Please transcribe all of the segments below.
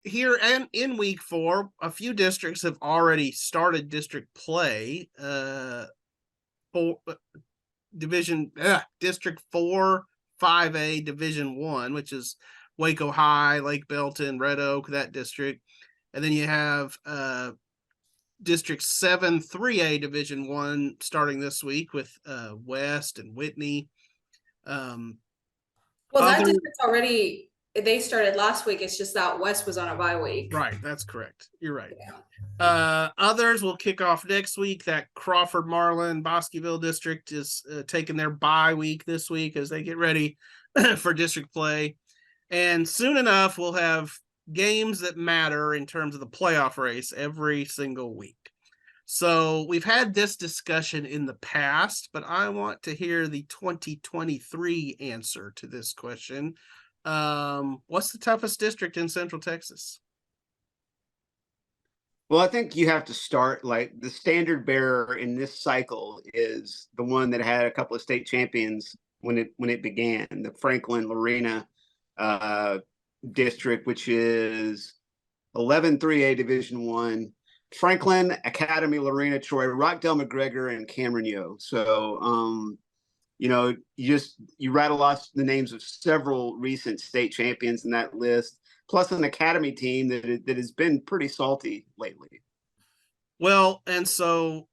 here and in week 4, a few districts have already started district play. For District 4, 5A, Division 1, which is Waco High, Lake Belton, Red Oak, that district. And then you have District 7, 3A, Division 1 starting this week with West and Whitney. Well, that district's already, they started last week. It's just that West was on a bye week. Right, that's correct. You're right. Yeah. Others will kick off next week. That Crawford, Marlin, Bosqueville district is taking their bye week this week as they get ready for district play. And soon enough, we'll have games that matter in terms of the playoff race every single week. So we've had this discussion in the past, but I want to hear the 2023 answer to this question. What's the toughest district in Central Texas? Well, I think you have to start, like, the standard bearer in this cycle is the one that had a couple of state champions when it began, the Franklin Lorena district, which is 11 3A Division 1, Franklin, Academy, Lorena, Troy, Rockdale, McGregor, and Cameron Yo. So you rattle off the names of several recent state champions in that list, plus an Academy team that has been pretty salty lately. Well, and so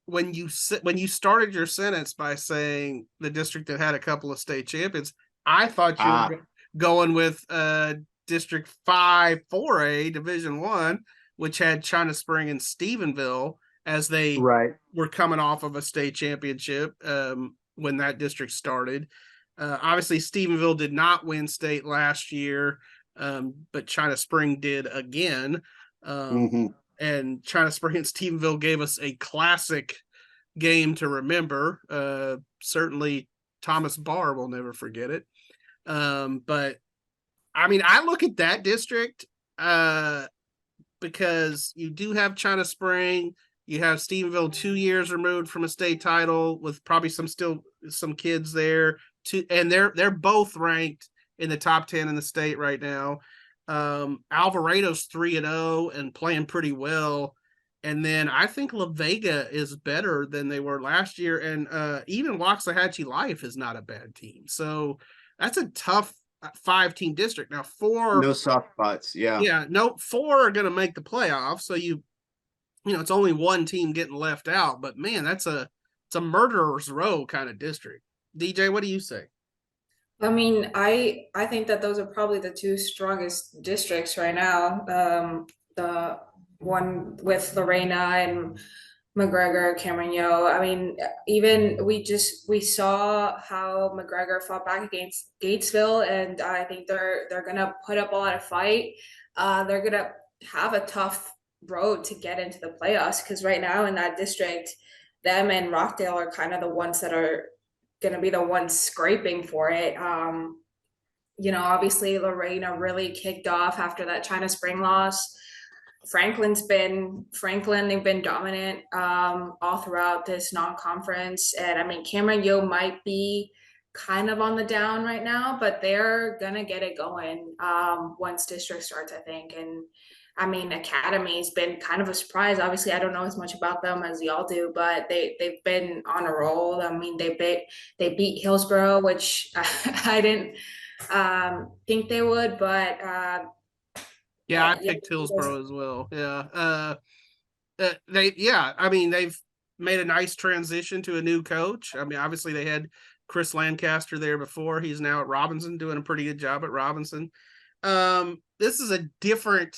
when you started your sentence by saying the district that had a couple of state champions, I thought you were going with District 5 4A Division 1, which had China Spring and Stephenville as they were coming off of a state championship when that district started. Obviously, Stephenville did not win state last year, but China Spring did again. And China Spring and Stephenville gave us a classic game to remember. Certainly, Thomas Barr will never forget it. But I mean, I look at that district because you do have China Spring, you have Stephenville 2 years removed from a state title with probably some kids there too, and they're both ranked in the top 10 in the state right now. Alvarado's 3-0 and playing pretty well. And then I think La Vega is better than they were last year. And even Waxahachie Life is not a bad team. So that's a tough 5-team district. Now 4, no soft spots. Yeah, no, 4 are going to make the playoffs. So it's only one team getting left out, but man, it's a murderer's row kind of district. DJ, what do you say? I mean, I think that those are probably the 2 strongest districts right now. The one with Lorena and McGregor, Cameron Yo. I mean, even we saw how McGregor fought back against Gatesville, and I think they're gonna put up a lot of fight. They're gonna have a tough road to get into the playoffs because right now in that district, them and Rockdale are kind of the ones that are going to be the ones scraping for it. Obviously Lorena really kicked off after that China Spring loss. Franklin, they've been dominant all throughout this non-conference. And I mean, Cameron Yo might be kind of on the down right now, but they're going to get it going once district starts, I think. And I mean, Academy's been kind of a surprise. Obviously, I don't know as much about them as y'all do, but they've been on a roll. I mean, they beat Hillsborough, which I didn't think they would, but I picked Hillsborough as well. I mean, they've made a nice transition to a new coach. I mean, obviously they had Chris Lancaster there before. He's now at Robinson, doing a pretty good job at Robinson. This is a different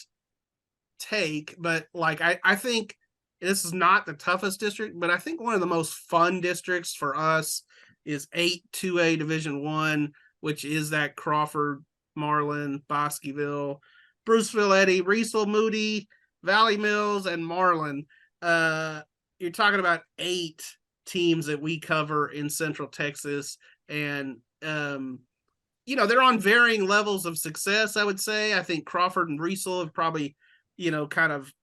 take, but like I think this is not the toughest district, but I think one of the most fun districts for us is 8 2A Division 1, which is that Crawford, Marlin, Bosqueville, Bruceville, Eddy, Riesel, Moody, Valley Mills, and Marlin. You're talking about 8 teams that we cover in Central Texas, and they're on varying levels of success, I would say. I think Crawford and Riesel have probably kind of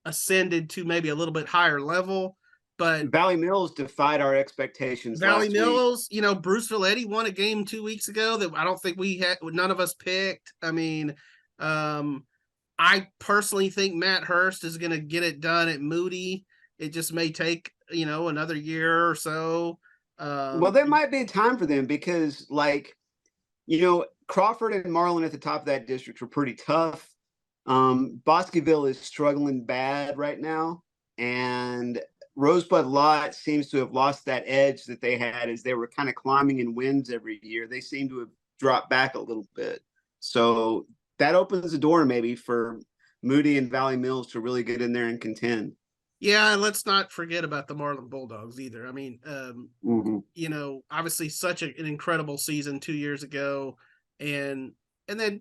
ascended to maybe a little bit higher level, but Valley Mills defied our expectations. Valley Mills, Bruceville Eddy won a game 2 weeks ago that I don't think none of us picked. I mean, I personally think Matt Hurst is going to get it done at Moody. It just may take, another year or so. Well, there might be a time for them because, like, Crawford and Marlin at the top of that district were pretty tough. Bosqueville is struggling bad right now, and Rosebud Lot seems to have lost that edge that they had as they were kind of climbing in wins every year. They seem to have dropped back a little bit. So that opens the door maybe for Moody and Valley Mills to really get in there and contend. Yeah, and let's not forget about the Marlin Bulldogs either. I mean, obviously such an incredible season 2 years ago, and then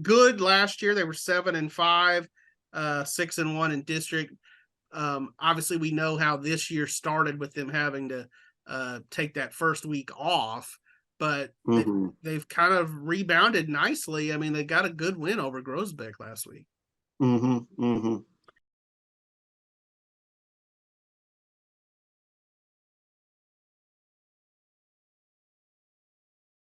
good last year. They were 7-5, 6-1 in district. Obviously, we know how this year started with them having to take that first week off, but they've kind of rebounded nicely. I mean, they got a good win over Groesbeck last week.